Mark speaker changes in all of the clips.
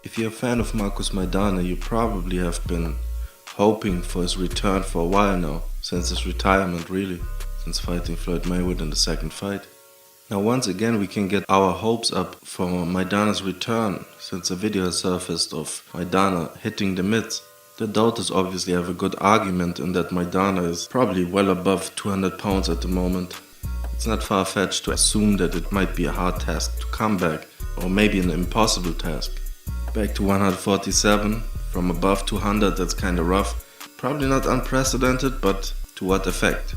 Speaker 1: If you're a fan of Marcos Maidana, you probably have been hoping for his return for a while now, since his retirement really, since fighting Floyd Mayweather in the second fight. Now once again we can get our hopes up for Maidana's return, since a video has surfaced of Maidana hitting the mitts. The doubters obviously have a good argument in that Maidana is probably well above 200 pounds at the moment. It's not far-fetched to assume that it might be a hard task to come back, or maybe an impossible task. Back to 147, from above 200, that's kinda rough. Probably not unprecedented, but to what effect?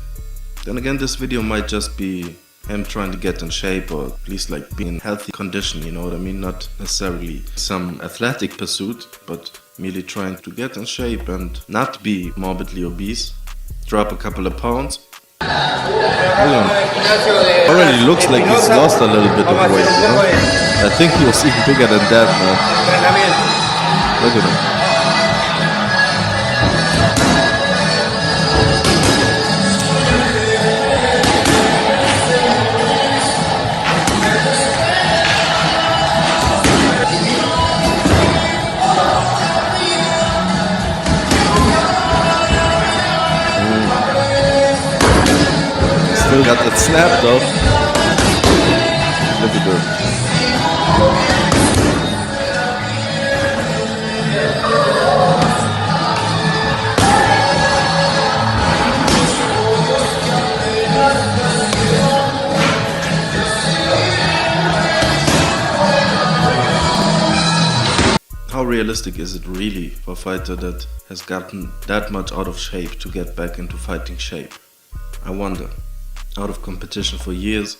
Speaker 1: Then again, this video might just be him trying to get in shape, or at least like being in healthy condition, you know what I mean? Not necessarily some athletic pursuit, but merely trying to get in shape and not be morbidly obese. Drop a couple of pounds. Already looks like he's lost a little bit of weight, you know? I think he was even bigger than that, man. Look at him. Still got that snap though. Look at this. How realistic is it really for a fighter that has gotten that much out of shape to get back into fighting shape? I wonder. Out of competition for years,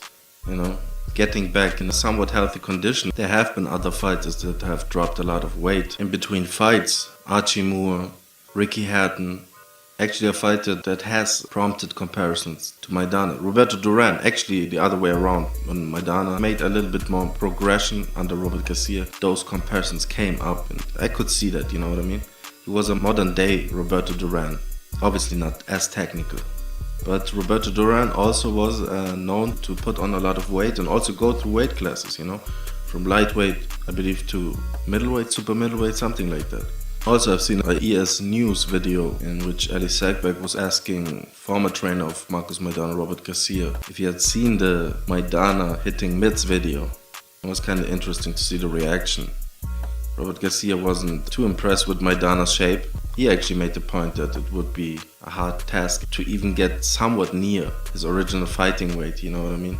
Speaker 1: you know, getting back in a somewhat healthy condition. There have been other fighters that have dropped a lot of weight in between fights. Archie Moore, Ricky Hatton. Actually a fighter that has prompted comparisons to Maidana. Roberto Duran, actually the other way around. When Maidana made a little bit more progression under Robert Garcia, those comparisons came up and I could see that, you know what I mean? He was a modern day Roberto Duran. Obviously not as technical. But Roberto Duran also was known to put on a lot of weight and also go through weight classes, you know, from lightweight, I believe, to middleweight, super middleweight, something like that. Also, I've seen an ES News video in which Ali Sackberg was asking former trainer of Marcos Maidana, Robert Garcia, if he had seen the Maidana hitting mitts video. It was kind of interesting to see the reaction. Robert Garcia wasn't too impressed with Maidana's shape. He actually made the point that it would be a hard task to even get somewhat near his original fighting weight, you know what I mean?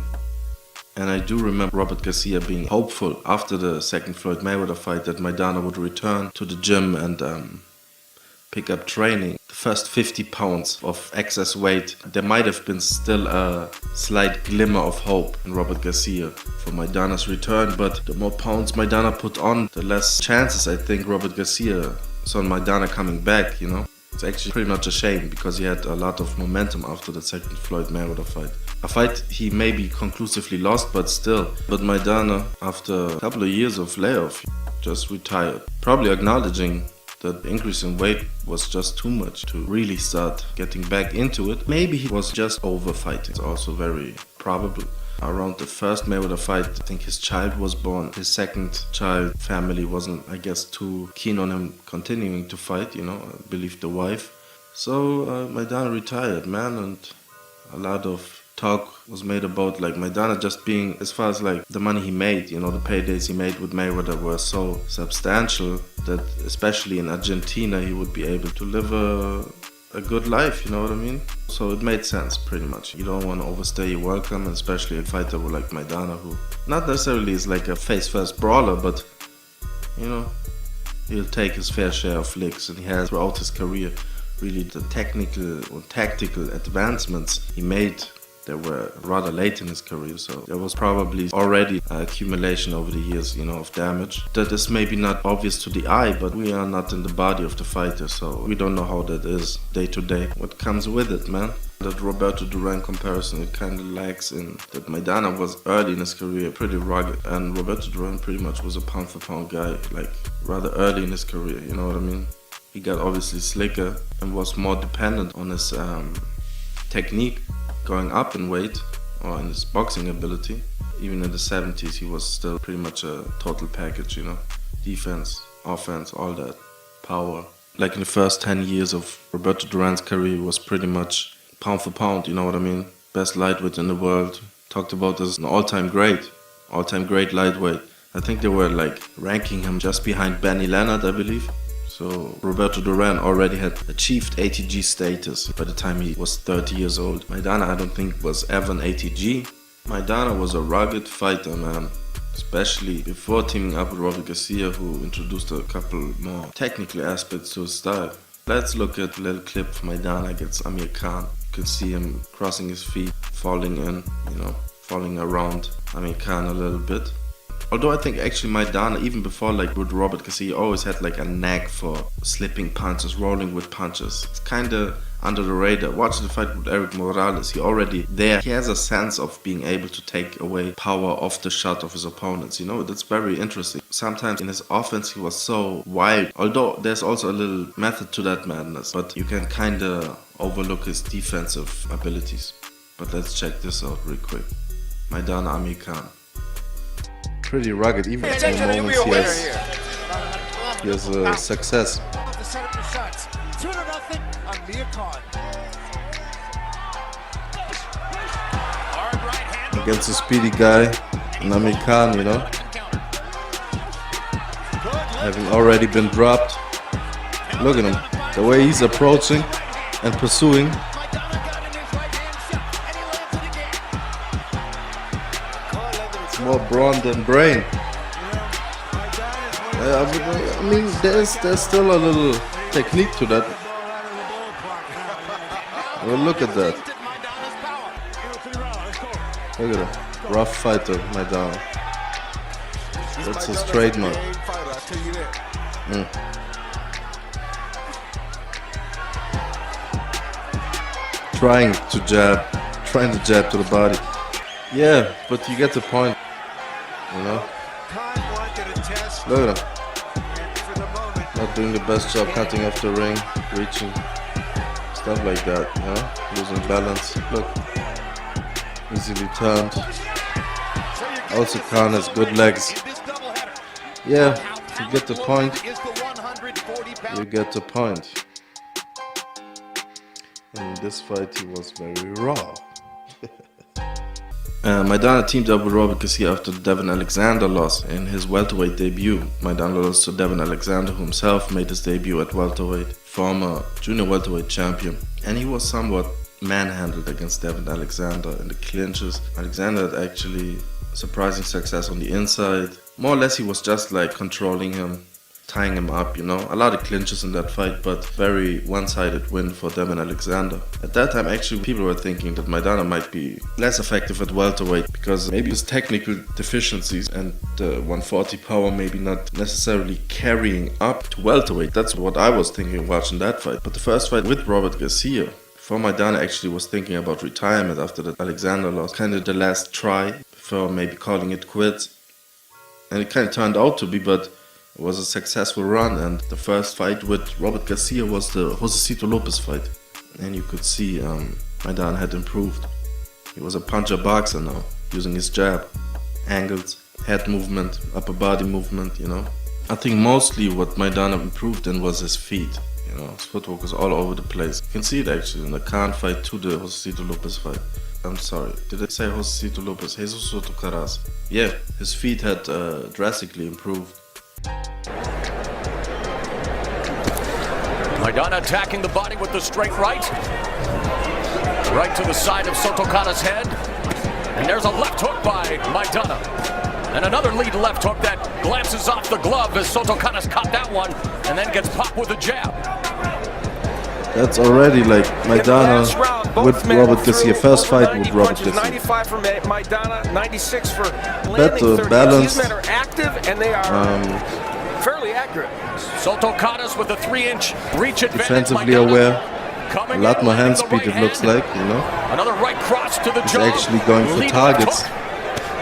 Speaker 1: And I do remember Robert Garcia being hopeful after the second Floyd Mayweather fight that Maidana would return to the gym and pick up training. The first 50 pounds of excess weight, there might have been still a slight glimmer of hope in Robert Garcia for Maidana's return, but the more pounds Maidana put on, the less chances I think Robert Garcia saw Maidana coming back, you know. It's actually pretty much a shame because he had a lot of momentum after the second Floyd Mayweather fight. A fight he maybe conclusively lost, but still. But Maidana, after a couple of years of layoff, just retired. Probably acknowledging that the increase in weight was just too much to really start getting back into it. Maybe he was just over fighting. It's also very probable. Around the first Mayweather fight, I think his child was born. His second child family wasn't, I guess, too keen on him continuing to fight, you know, I believe the wife. So Maidana retired, man, and a lot of talk was made about like Maidana just being, as far as like the money he made, you know, the paydays he made with Mayweather were so substantial that especially in Argentina he would be able to live a good life, you know what I mean? So it made sense pretty much. You don't want to overstay your welcome, especially a fighter like Maidana who not necessarily is like a face-first brawler, but you know, he'll take his fair share of licks, and he has throughout his career. Really the technical or tactical advancements he made, they were rather late in his career, so there was probably already an accumulation over the years, you know, of damage. That is maybe not obvious to the eye, but we are not in the body of the fighter, so we don't know how that is day to day. What comes with it, man? That Roberto Duran comparison, it kind of lacks in that Maidana was early in his career, pretty rugged, and Roberto Duran pretty much was a pound for pound guy, like rather early in his career, you know what I mean? He got obviously slicker and was more dependent on his technique going up in weight or in his boxing ability. Even in the 70s he was still pretty much a total package, you know. Defense, offense, all that power. Like in the first 10 years of Roberto Duran's career, he was pretty much pound for pound, you know what I mean? Best lightweight in the world. Talked about as an all-time great lightweight. I think they were like ranking him just behind Benny Leonard, I believe. So Roberto Duran already had achieved ATG status by the time he was 30 years old. Maidana, I don't think, was ever an ATG. Maidana was a rugged fighter, man. Especially before teaming up with Robert Garcia, who introduced a couple more technical aspects to his style. Let's look at a little clip of Maidana against Amir Khan. You can see him crossing his feet, falling in, falling around Amir Khan a little bit. Although I think actually Maidana, even before like with Robert Garcia, always had like a knack for slipping punches, rolling with punches. It's kinda under the radar. Watch the fight with Eric Morales. He already there. He has a sense of being able to take away power off the shot of his opponents. That's very interesting. Sometimes in his offense he was so wild. Although there's also a little method to that madness. But you can kinda overlook his defensive abilities. But let's check this out real quick. Maidana Amir Khan. Pretty rugged, even in the moments he has success. Against a speedy guy, Amir Khan, having already been dropped. Look at him, the way he's approaching and pursuing. More brawn than brain. I mean, there's still a little technique to that. Well, look at that. Look at that. Rough fighter, Maidana. That's his trademark. Trying to jab to the body. Yeah, but you get the point. Look at him. Not doing the best job cutting off the ring, reaching, stuff like that, losing balance. Look, easily turned. Also Khan has good legs. Yeah, you get the point. You get the point. In this fight he was very raw. Maidana teamed up with Robert Garcia after the Devin Alexander loss in his welterweight debut. Maidana lost to Devin Alexander, who himself made his debut at welterweight, former junior welterweight champion. And he was somewhat manhandled against Devin Alexander in the clinches. Alexander had actually surprising success on the inside. More or less he was just like controlling him, tying him up, A lot of clinches in that fight, but very one-sided win for Devin Alexander. At that time, actually, people were thinking that Maidana might be less effective at welterweight because maybe his technical deficiencies and the 140 power maybe not necessarily carrying up to welterweight. That's what I was thinking watching that fight. But the first fight with Robert Garcia, before Maidana actually was thinking about retirement after the Alexander loss, kind of the last try before maybe calling it quits. And it kind of turned out to be, but it was a successful run, and the first fight with Robert Garcia was the Josecito Lopez fight. And you could see Maidana had improved. He was a puncher boxer now, using his jab, angles, head movement, upper body movement, I think mostly what Maidana improved in was his feet. His footwork was all over the place. You can see it actually in the Khan fight to the Josecito Lopez fight. I'm sorry, did I say Josecito Lopez? Jesus Soto Caras. Yeah, his feet had drastically improved.
Speaker 2: Maidana attacking the body with the straight right. Right to the side of Soto Kara's head. And there's a left hook by Maidana. And another lead left hook that glances off the glove as Soto Kara's caught that one and then gets popped with a jab.
Speaker 1: That's already like Maidana with Robert Garcia. First fight with Robert Garcia.
Speaker 3: 95 for Maidana, 96 for
Speaker 1: better balanced.
Speaker 3: These men are active and they are fairly accurate.
Speaker 2: Soto Kara's with a 3-inch reach advantage.
Speaker 1: Defensively aware. A lot more hand speed it looks like,
Speaker 2: Another right cross to the
Speaker 1: He's
Speaker 2: jaw.
Speaker 1: actually going for targets.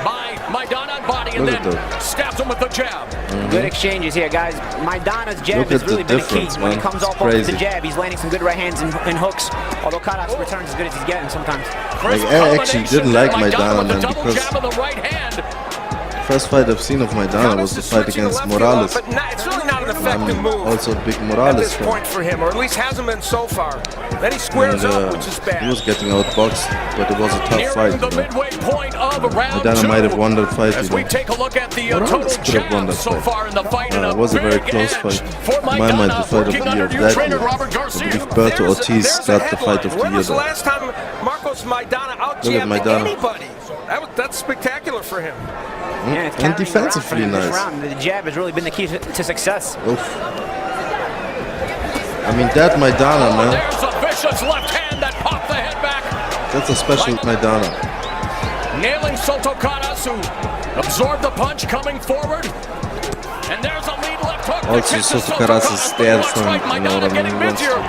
Speaker 2: By Maidana body and
Speaker 1: Look
Speaker 2: then stabs him with the jab.
Speaker 4: Good exchanges here, guys. Maidana's jab has really been a key. When he comes off with the jab, he's landing some good right hands and hooks. Although Karas returns as good as he's getting sometimes.
Speaker 1: Like, I actually didn't like Maidana, man, because first fight I've seen of Maidana was the fight against Morales.
Speaker 3: But it's really not an effective move.
Speaker 1: Also a big
Speaker 3: At
Speaker 1: Morales
Speaker 3: this
Speaker 1: fan.
Speaker 3: point for him, or at least hasn't been so far. Then he squares up, which is bad.
Speaker 1: He was getting outboxed, but it was a tough fight.
Speaker 2: The midway point of round
Speaker 1: Maidana
Speaker 2: 2.
Speaker 1: might have won that fight.
Speaker 2: As we take a look at the
Speaker 1: Morales
Speaker 2: total
Speaker 1: could have won that
Speaker 2: jabs so
Speaker 1: fight.
Speaker 2: far in the fight, and
Speaker 1: It was a very close fight. In my mind, the fight of the year of that year. I believe Berto Ortiz got the fight of the
Speaker 3: When
Speaker 1: year
Speaker 3: was the
Speaker 1: though.
Speaker 3: last time Marcos Maidana
Speaker 1: Look at
Speaker 3: out-jabbed
Speaker 1: Maidana.
Speaker 3: anybody? That's spectacular for him.
Speaker 4: Yeah, it's
Speaker 1: And
Speaker 4: carrying
Speaker 1: defensively
Speaker 4: around for him this
Speaker 1: nice.
Speaker 4: round. The jab has really been the key to success.
Speaker 1: Oof. I mean, that Maidana, man,
Speaker 2: There's a vicious left hand that popped the head back.
Speaker 1: that's a special Maidana.
Speaker 2: Nailing Soto Caras, who absorbed the punch coming forward. And there's a lead left hook. that
Speaker 1: Also,
Speaker 2: kisses
Speaker 1: Soto Caras is
Speaker 2: Caras,
Speaker 1: there
Speaker 2: but
Speaker 1: from,
Speaker 2: looks like
Speaker 1: you know what I
Speaker 2: Maidana
Speaker 1: mean,
Speaker 2: getting
Speaker 1: he wants
Speaker 2: busier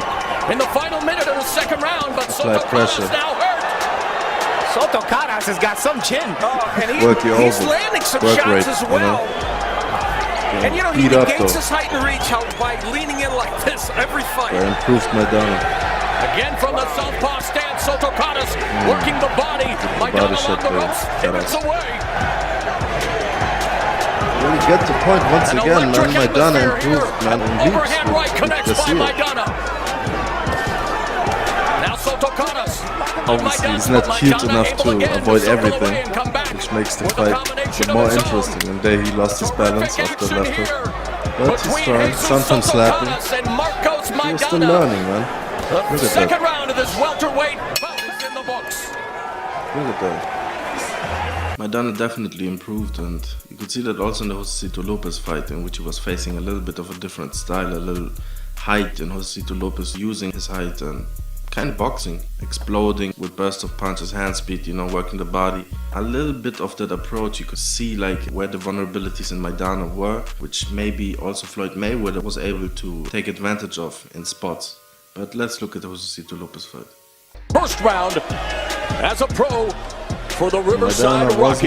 Speaker 2: in the final minute of the second round, but Soto Caras
Speaker 1: pressure.
Speaker 2: now hurt.
Speaker 4: Soto Caras has got some chin.
Speaker 3: And
Speaker 1: Work you
Speaker 3: he's
Speaker 1: over.
Speaker 3: landing some
Speaker 1: Work
Speaker 3: shots
Speaker 1: rate,
Speaker 3: as
Speaker 1: you
Speaker 3: well.
Speaker 1: know.
Speaker 3: And you know, he
Speaker 1: Beat up,
Speaker 3: negates
Speaker 1: though.
Speaker 3: his height and reach out by leaning in like this every fight.
Speaker 1: Improved Maidana.
Speaker 2: Again from the southpaw stance, Soto Caras working the body.
Speaker 1: body
Speaker 2: Maidana
Speaker 1: shot
Speaker 2: along the
Speaker 1: by
Speaker 2: ropes,
Speaker 1: Caras.
Speaker 2: pivots away.
Speaker 1: Really get the point once
Speaker 2: An
Speaker 1: again, man.
Speaker 2: electric
Speaker 1: Maidana
Speaker 2: atmosphere
Speaker 1: improved,
Speaker 2: here.
Speaker 1: man. In leaps
Speaker 2: Overhand right
Speaker 1: with
Speaker 2: connects by
Speaker 1: Garcia.
Speaker 2: Maidana. Now Soto Caras.
Speaker 1: Obviously, he's not cute enough to avoid everything, which makes the fight more interesting. And there he lost his balance after the left hook. But he's trying, sometimes slapping. He was still learning, man. Look at that.
Speaker 2: Second round of this welterweight bout is in the books.
Speaker 1: Look at that. Maidana definitely improved, and you could see that also in the Josecito Lopez fight, in which he was facing a little bit of a different style, a little height, and Josecito Lopez using his height and kind of boxing, exploding with bursts of punches, hand speed, you know, working the body. A little bit of that approach, you could see like where the vulnerabilities in Maidana were, which maybe also Floyd Mayweather was able to take advantage of in spots. But let's look at the Josecito Lopez fight.
Speaker 2: First round as a pro for the Riverside Rocky.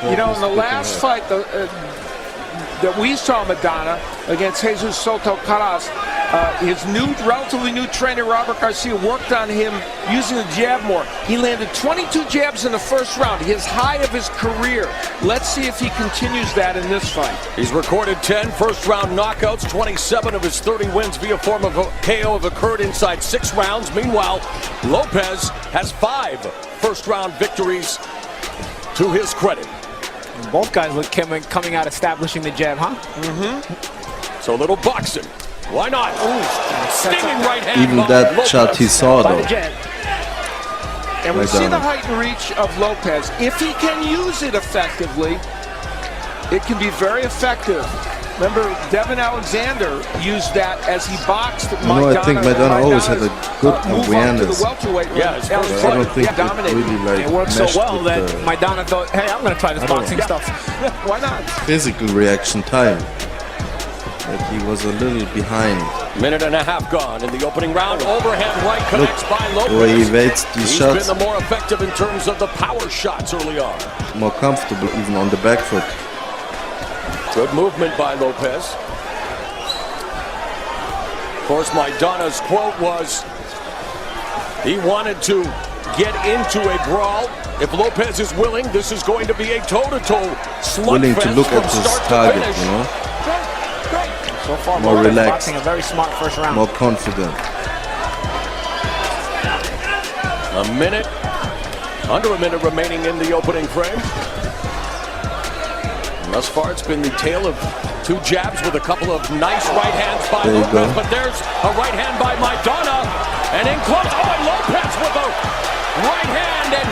Speaker 3: You know, in the last fight that we saw Maidana against Jesus Soto Caras, his relatively new trainer Robert Garcia worked on him using the jab more. He landed 22 jabs in the first round, his high of his career. Let's see if he continues that in this fight.
Speaker 2: He's recorded 10 first-round knockouts. 27 of his 30 wins via form of KO have occurred inside 6 rounds. Meanwhile, Lopez has 5 first-round victories to his credit.
Speaker 4: Both guys look coming out establishing the jab, huh?
Speaker 2: So a little boxing. Why not? Ooh, stinging right hand.
Speaker 1: Even
Speaker 2: by
Speaker 1: that
Speaker 2: Lopez.
Speaker 1: shot he saw
Speaker 4: By
Speaker 1: though.
Speaker 4: the jab.
Speaker 3: And we see
Speaker 1: Maidana.
Speaker 3: the height and reach of Lopez. If he can use it effectively, it can be very effective. Remember, Devin Alexander used that as he boxed Maidana.
Speaker 1: I think Maidana always had a good
Speaker 3: move up to
Speaker 1: awareness.
Speaker 3: the welterweight.
Speaker 2: Yeah, his first
Speaker 1: I don't think it
Speaker 3: dominated.
Speaker 1: really like
Speaker 4: It worked so
Speaker 1: meshed
Speaker 4: well
Speaker 1: with
Speaker 4: that
Speaker 1: the
Speaker 4: Maidana thought, hey, I'm going to try this boxing stuff.
Speaker 3: Why not?
Speaker 1: physical reaction time. Like he was a little behind.
Speaker 2: Minute and a half gone in the opening round. Overhand right
Speaker 1: Look,
Speaker 2: connects by Lopez.
Speaker 1: the way he evades these
Speaker 2: He's
Speaker 1: shots,
Speaker 2: been the more effective in terms of the power shots early on.
Speaker 1: more comfortable even on the back foot.
Speaker 2: Good movement by Lopez. Of course, Maidana's quote was he wanted to get into a brawl. If Lopez is willing, this is going to be a toe-to-toe slugfest
Speaker 1: Willing to look
Speaker 2: from
Speaker 1: at his
Speaker 2: start to
Speaker 1: target,
Speaker 2: finish.
Speaker 1: you know,
Speaker 4: So far,
Speaker 1: More
Speaker 4: Lopez
Speaker 1: relaxed.
Speaker 4: boxing a very smart first round.
Speaker 1: more confident.
Speaker 2: Under a minute remaining in the opening frame. And thus far, it's been the tale of 2 jabs with a couple of nice right hands by
Speaker 1: There you
Speaker 2: Lopez.
Speaker 1: go.
Speaker 2: But there's a right hand by Maidana. And in close, and Lopez with a right hand. And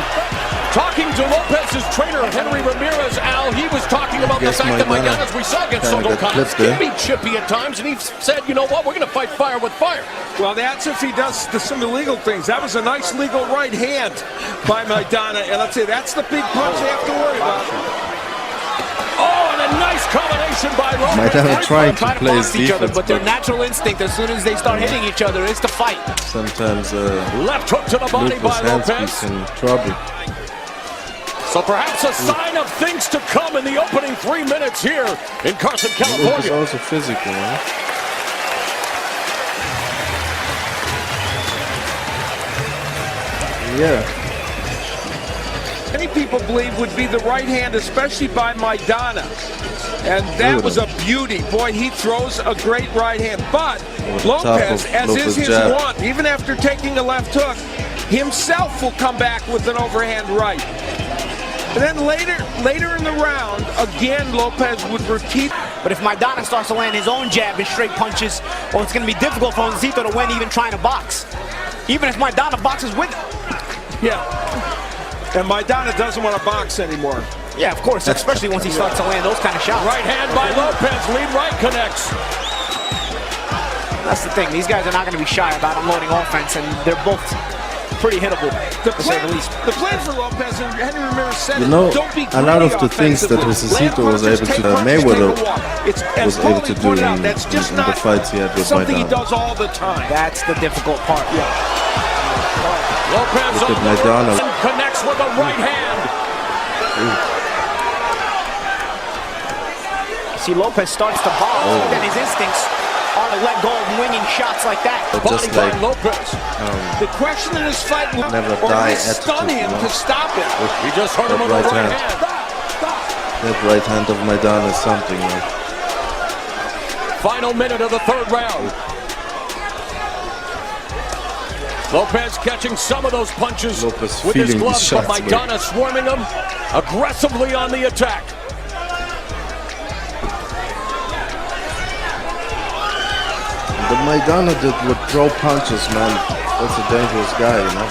Speaker 2: talking to Lopez's trainer, Henry Ramirez, Al, he was talking about the
Speaker 1: Guess
Speaker 2: fact that
Speaker 1: Maidana
Speaker 2: Maidana, as we saw against
Speaker 1: kinda
Speaker 2: Soto
Speaker 1: got
Speaker 2: Caras,
Speaker 1: clipped there.
Speaker 2: can be chippy at times. And he said, you know what, we're going to fight fire with fire.
Speaker 3: Well, that's if he does some illegal things. That was a nice legal right hand by Maidana. And let's say that's the big punch they have to worry about.
Speaker 2: Oh, and a nice combination by Lopez.
Speaker 1: Maidana trying to
Speaker 4: Trying to
Speaker 1: play his
Speaker 4: box each other,
Speaker 1: defense,
Speaker 4: but their
Speaker 1: but
Speaker 4: natural instinct, as soon as they start hitting each other, is to fight.
Speaker 1: sometimes
Speaker 2: Left hook to the body
Speaker 1: Lucas
Speaker 2: by
Speaker 1: hand
Speaker 2: Lopez.
Speaker 1: speed's in trouble.
Speaker 2: So perhaps a sign of things to come in the opening 3 minutes here in Carson,
Speaker 1: Lucas
Speaker 2: California.
Speaker 1: also physical, huh? Yeah.
Speaker 3: many people believe would be the right hand, especially by Maidana. And that was a beauty. Boy, he throws a great right hand. But Lopez, as is his want, even after taking a left hook, himself will come back with an overhand right. And then later in the round, again, Lopez would repeat.
Speaker 4: But if Maidana starts to land his own jab and straight punches, well, it's going to be difficult for Josecito to win even trying to box. Even if Maidana boxes with him.
Speaker 3: Yeah. And Maidana doesn't want to box anymore.
Speaker 4: Yeah, of course, especially once he starts to land those kind of shots.
Speaker 2: Right hand by Lopez, lead right connects.
Speaker 4: That's the thing, these guys are not going to be shy about unloading offense, and they're both pretty hittable, to say the least.
Speaker 3: The plan for Lopez, and Henry Ramirez said, don't be
Speaker 1: a lot of the things that Josecito was able to, Mayweather was able to do in the fights he had with
Speaker 3: something
Speaker 1: Maidana.
Speaker 3: He does all the time.
Speaker 4: That's the difficult part.
Speaker 3: Yeah.
Speaker 2: Lopez
Speaker 1: on the Maidana
Speaker 2: connects with a right hand.
Speaker 4: See, Lopez starts to box, then his instincts are to let go of winging shots like that.
Speaker 2: Body by Lopez.
Speaker 3: The question in this fight will stun him to stop it.
Speaker 2: He just hurt him with a right hand.
Speaker 1: That right hand of Maidana is something, man.
Speaker 2: Final minute of the third round. Lopez catching some of those punches with his gloves, but Maidana swarming him aggressively on the attack.
Speaker 1: But Maidana did with throw punches, man. That's a dangerous guy, you know.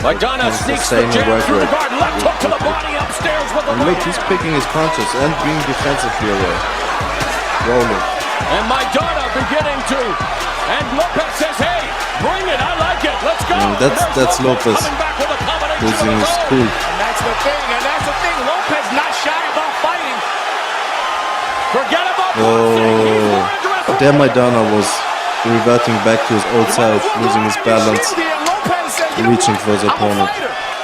Speaker 2: Maidana sneaks the jab through the guard, left hook to the body, upstairs with the right.
Speaker 1: Look, he's picking his punches and being defensively aware. Rolling.
Speaker 2: And Maidana beginning to. And Lopez says, hey, bring it, I like it, let's go.
Speaker 1: That's Lopez losing his cool.
Speaker 4: And that's the thing, Lopez not shy about fighting.
Speaker 2: Forget about boxing.
Speaker 1: There Maidana was reverting back to his old self, losing his balance, reaching for his opponent.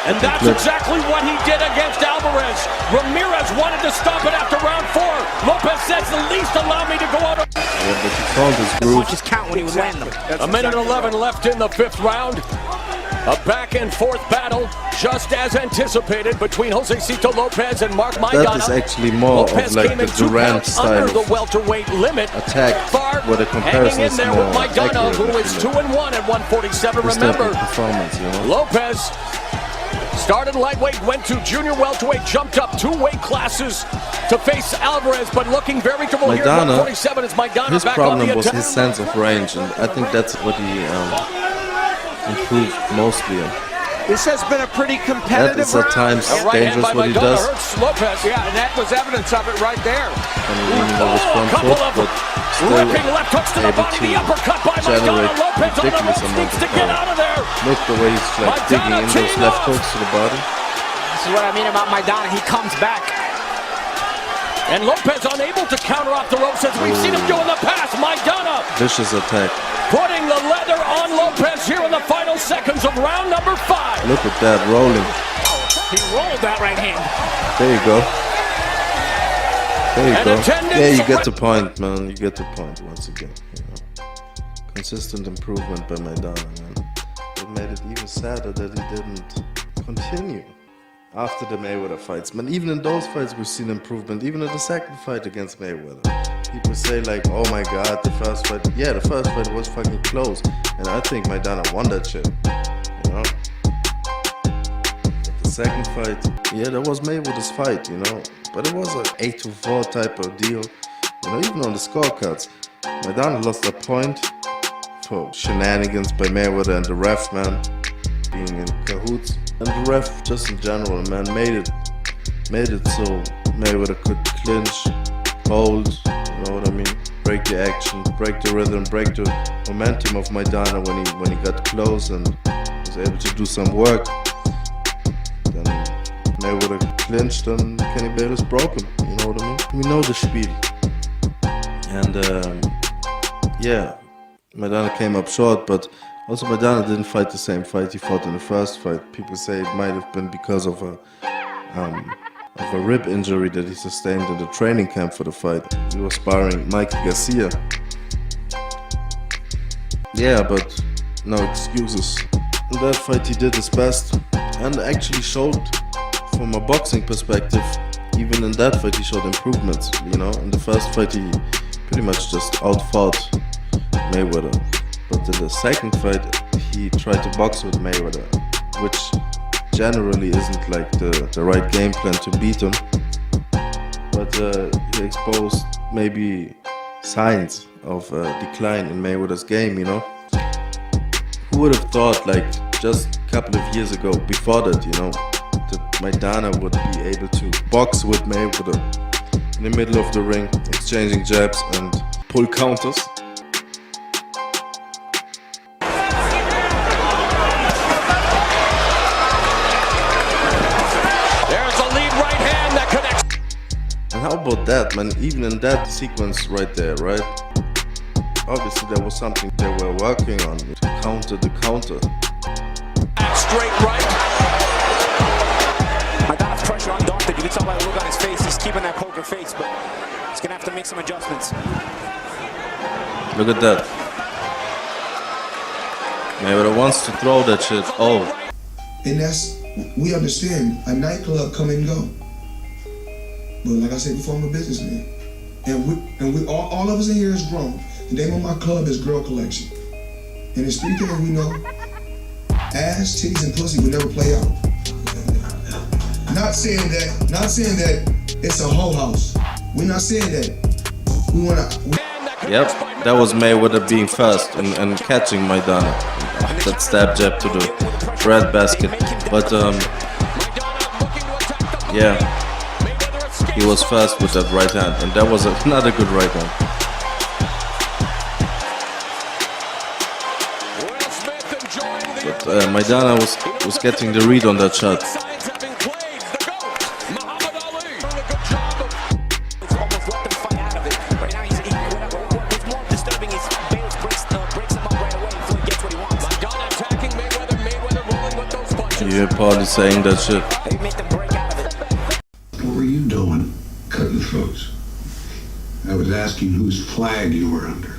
Speaker 2: And that's exactly what he did against Alvarez. Ramirez wanted to stop it after round 4. Lopez says, the least allow me to go out.
Speaker 1: Yeah, but he found his groove.
Speaker 4: Just count when he was landing them.
Speaker 2: A minute 11 left in the 5th round. A back and forth battle, just as anticipated, between Josecito Lopez and Mark Maidana.
Speaker 1: That is actually more
Speaker 2: Lopez
Speaker 1: of like the Durant style
Speaker 2: under the welterweight limit.
Speaker 1: Attack, where the comparison is
Speaker 2: there
Speaker 1: more
Speaker 2: with Maidana, who is 2-1 at 147. Remember,
Speaker 1: performance, you know?
Speaker 2: Lopez started lightweight, went to junior welterweight, jumped up 2 weight classes to face Alvarez, but looking very comfortable here at 147 as Maidana
Speaker 1: his
Speaker 2: back on the attack.
Speaker 1: problem was his sense of range, and I think that's what he improved mostly on.
Speaker 3: This has been a pretty competitive
Speaker 1: That is at times dangerous what he does.
Speaker 2: Lopez.
Speaker 3: Yeah, and that was evidence of it right there.
Speaker 1: And leaning on his front foot, but still
Speaker 2: left hooks to the body, the uppercut by Maidana. Lopez on the ropes, needs to get out of there.
Speaker 1: Look the way he's like digging in those left hooks to the body.
Speaker 4: This is what I mean about Maidana. He comes back.
Speaker 2: And Lopez unable to counter off the ropes as we've seen him do in the past. Maidana
Speaker 1: vicious attack.
Speaker 2: Putting the leather on Lopez here in the final seconds of round number 5.
Speaker 1: Look at that, rolling.
Speaker 4: He rolled that right hand.
Speaker 1: There you go. There you go. Yeah, you get the
Speaker 2: so
Speaker 1: point, man. You get the point once again. You know. Consistent improvement by Maidana, man. It made it even sadder that he didn't continue after the Mayweather fights. Man, even in those fights we've seen improvement. Even in the second fight against Mayweather. People say like, oh my god, the first fight. Yeah, the first fight was fucking close. And I think Maidana won that shit. You know? But the second fight, yeah, that was Mayweather's fight, you know? But it was an 8-4 type of deal. You know, even on the scorecards. Maidana lost a point for shenanigans by Mayweather and the ref, man, being in cahoots. And the ref, just in general, man, made it so Mayweather could clinch, hold, you know what I mean, break the action, break the rhythm, break the momentum of Maidana when he got close and was able to do some work. Then Mayweather clinched and Kenny Bayless broke him, you know what I mean? We know the spiel. And yeah, Maidana came up short, but also Maidana didn't fight the same fight he fought in the first fight. People say it might have been because of a rib injury that he sustained in the training camp for the fight. He was sparring Mikey Garcia. Yeah, but no excuses. In that fight he did his best. and actually showed, from a boxing perspective, even in that fight he showed improvements. You know, in the first fight he pretty much just outfought Mayweather, but in the second fight he tried to box with Mayweather, which generally isn't like the right game plan to beat him. But he exposed maybe signs of decline in Mayweather's game, you know. Who would have thought, like, just a couple of years ago, before that, you know, that Maidana would be able to box with Mayweather in the middle of the ring, exchanging jabs and pull counters.
Speaker 2: There's a lead right hand that connects.
Speaker 1: And how about that, man? Even in that sequence right there, right? Obviously there was something they were working on to counter the counter.
Speaker 2: Straight right.
Speaker 4: Maidana's pressure undaunted. You can tell by the look on his face. He's keeping that poker face, but he's gonna have to make some adjustments.
Speaker 1: Look at that. Mayweather wants to throw that shit. Oh.
Speaker 5: And that's, we understand, a nightclub come and go. But like I said before, I'm a businessman. And we all of us in here is grown. The name of my club is Girl Collection. And there's three things we know. Ass, titties, and pussy will never play out. Not saying that it's a hoe house. We're not saying that. We wanna.
Speaker 1: Yep, that was Mayweather being first and catching Maidana. That stab jab to the bread basket. But yeah, he was first with that right hand, and that was another good right hand. But Maidana was getting the read on that shot. You hear Paulie saying that shit.
Speaker 6: What were you doing? Cutting throats. I was asking whose flag you were under.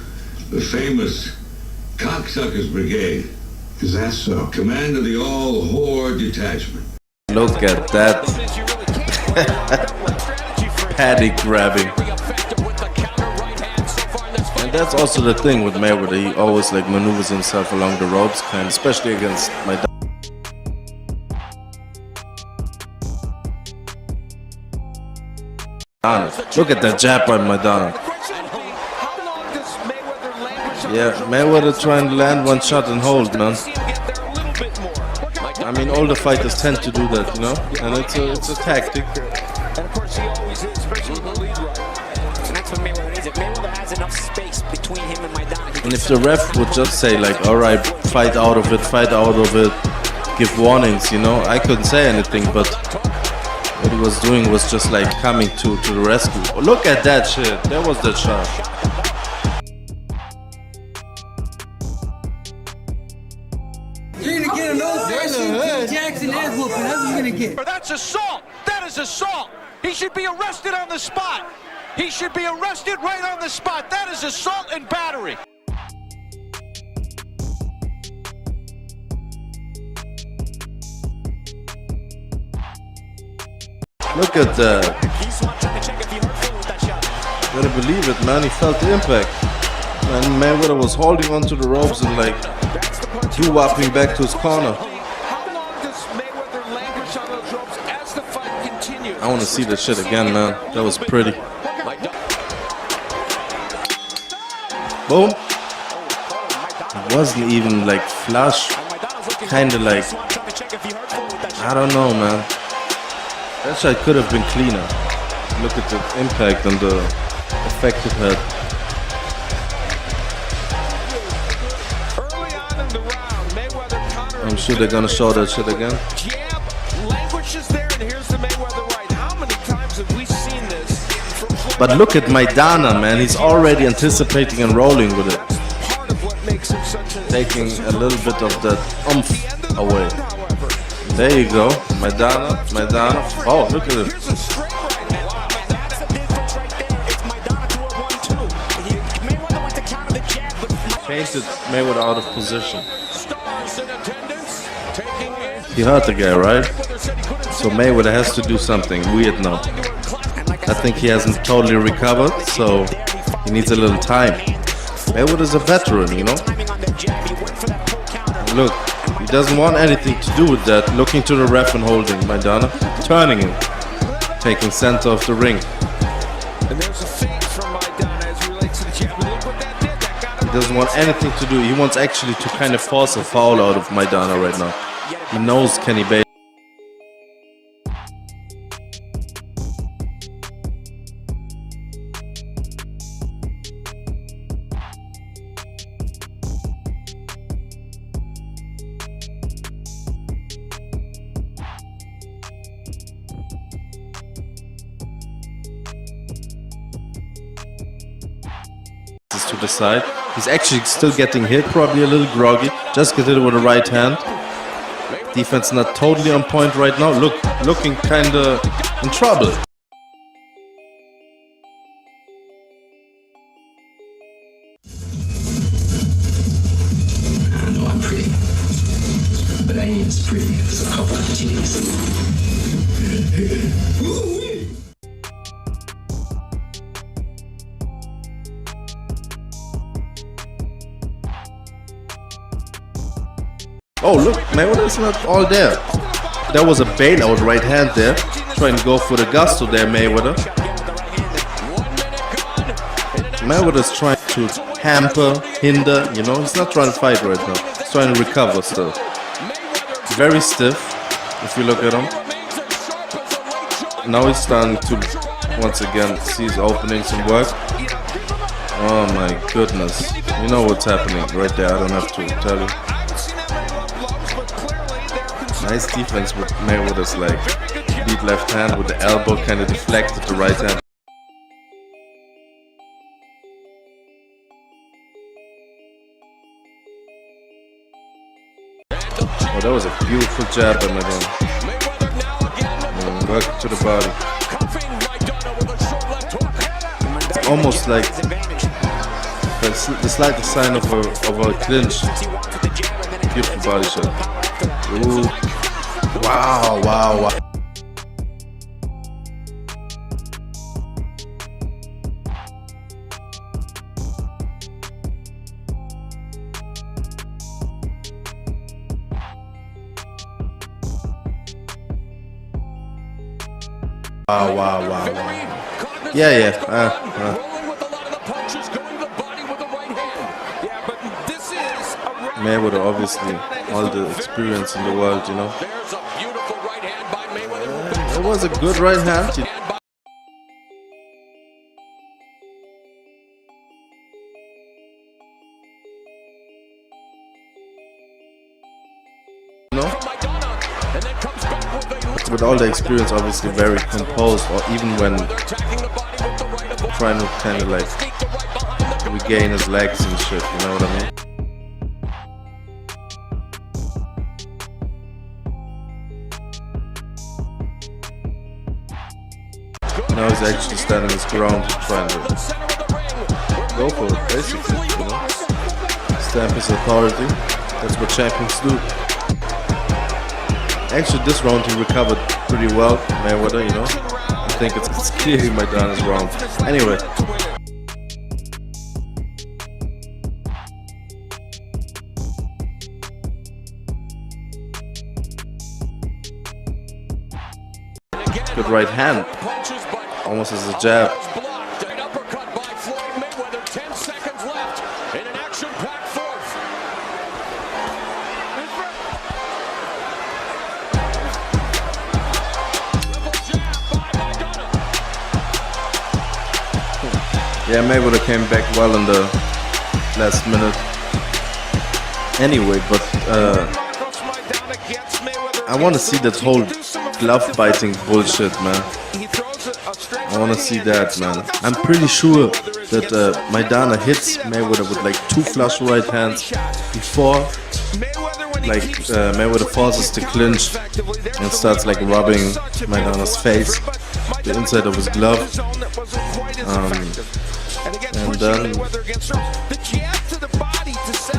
Speaker 7: The famous Cocksuckers Brigade.
Speaker 6: Is that so?
Speaker 7: Command of the All-Whore Detachment.
Speaker 1: Look at that. Paddy grabbing. And that's also the thing with Mayweather. He always like maneuvers himself along the ropes, kind of, especially against Maidana. Look at that jab by Maidana. Yeah, Mayweather trying to land one shot and hold, man. I mean, all the fighters tend to do that, you know, and it's a tactic.
Speaker 4: And of course, he always is, especially with the lead right. And that's what Mayweather needs. If Mayweather has enough space between him and Maidana.
Speaker 1: And if the ref would just say like, all right, fight out of it, give warnings, you know, I couldn't say anything, but what he was doing was just like coming to the rescue. Oh, look at that shit. There was that shot.
Speaker 8: You're gonna get another Jackson ass whooping. That's what you're gonna get.
Speaker 2: That's assault. That is assault. He should be arrested on the spot. He should be arrested right on the spot. That is assault and battery.
Speaker 1: Look at that. Gotta believe it, man. He felt the impact. And Mayweather was holding onto the ropes and like doo-wopping back to his corner.
Speaker 3: How long does Mayweather languish on those ropes as the fight continues?
Speaker 1: I want to see that shit again, man. That was pretty. Boom. It wasn't even like flush. Kinda like, I don't know, man. That shot could have been cleaner. Look at the impact and the effect it had.
Speaker 3: Early on in the round, Mayweather countered.
Speaker 1: I'm sure they're gonna show that shit again.
Speaker 3: Jab languishes there, and here's the Mayweather right. How many times have we seen this?
Speaker 1: But look at Maidana, man. He's already anticipating and rolling with it.
Speaker 3: Part of what makes him such a
Speaker 1: Taking a little bit of that oomph away. There you go. Maidana. Oh, look at it.
Speaker 3: Here's a straight right.
Speaker 4: That's the difference right there. It's Maidana to a 1-2. Mayweather went to counter the jab, but
Speaker 1: Painted Mayweather out of position.
Speaker 2: Stars in attendance taking in.
Speaker 1: He hurt the guy, right? So Mayweather has to do something weird now. I think he hasn't totally recovered, so he needs a little time. Mayweather's a veteran, you know? Look, he doesn't want anything to do with that. Looking to the ref and holding Maidana, turning him, taking center of the ring.
Speaker 3: And there's a feint from Maidana as it relates to the jab. Look what that did. That got him.
Speaker 1: He doesn't want anything to do. He wants actually to kind of force a foul out of Maidana right now. He knows Kenny Bates. To the side. He's actually still getting hit, probably a little groggy. Just get hit with the right hand. Defense not totally on point right now. Looking kinda in trouble.
Speaker 9: I know I'm pretty, but I ain't as pretty as a couple of titties.
Speaker 1: Oh look, Mayweather's not all there. There was a bailout right hand there. Trying to go for the gusto there, Mayweather. Mayweather's trying to hamper, hinder, you know. He's not trying to fight right now. He's trying to recover still. Very stiff, if you look at him. Now he's starting to, once again, see his openings and work. Oh my goodness. You know what's happening right there, I don't have to tell you. Nice defense with Mayweather's like lead left hand with the elbow kind of deflected the right hand. Oh, that was a beautiful jab by Maidana. Work to the body. It's almost like the slightest sign of a clinch. Beautiful body shot. Ooh. Wow, wow, wow. Wow, wow, wow, wow. Yeah. Mayweather, obviously, all the experience in the world, you know. It was a good right hand. You know? With all the experience, obviously very composed, or even when trying to kind of like regain his legs and shit, you know what I mean? Now he's actually standing his ground, trying to go for it, basically, you know? Stamp his authority. That's what champions do. Actually, this round he recovered pretty well, Mayweather, you know? I think it's clearly Maidana's round. Anyway. Good right hand. Almost as a jab. Yeah, Mayweather came back well in the last minute. Anyway, but I want to see that whole glove biting bullshit, man. I want to see that, man. I'm pretty sure that Maidana hits Mayweather with like 2 flush right hands before like Mayweather forces the clinch and starts like rubbing Maidana's face, the inside of his glove. And then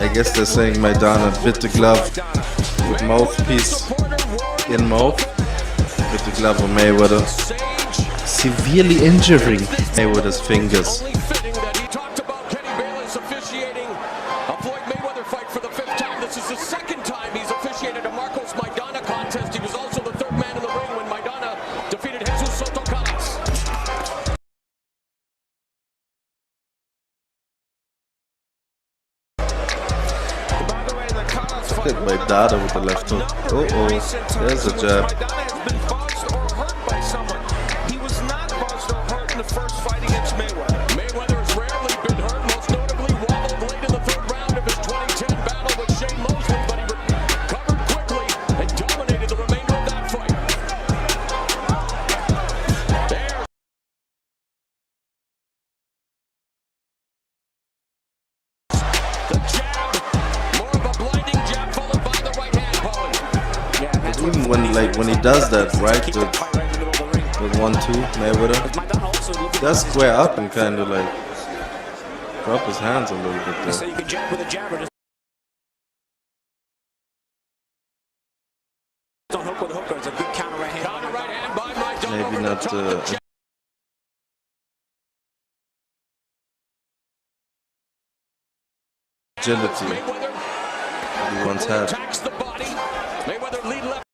Speaker 1: I guess they're saying Maidana bit the glove with mouthpiece in mouth with the glove of Mayweather, severely injuring Mayweather's fingers. Look at Maidana with the left hook. Uh-oh, there's a jab.
Speaker 3: He was not buzzed or hurt in the first fight against Mayweather.
Speaker 2: Mayweather has rarely been hurt, most notably wobbled late in the third round of his 2010 battle with Shane Mosley, but he recovered quickly and dominated the remainder of that fight. There. The jab, more of a blinding jab followed by the right hand, Bowen.
Speaker 1: Even when he does that, right, the 1-2 Mayweather, he does square up and kind of like drop his hands a little bit there.
Speaker 4: So you can jab with a jabber. Don't hook with a hooker. It's a good counter right hand.
Speaker 2: Counter right hand by Maidana.
Speaker 1: Maybe not agility that he once had.
Speaker 2: Attacks the body. Mayweather lead left.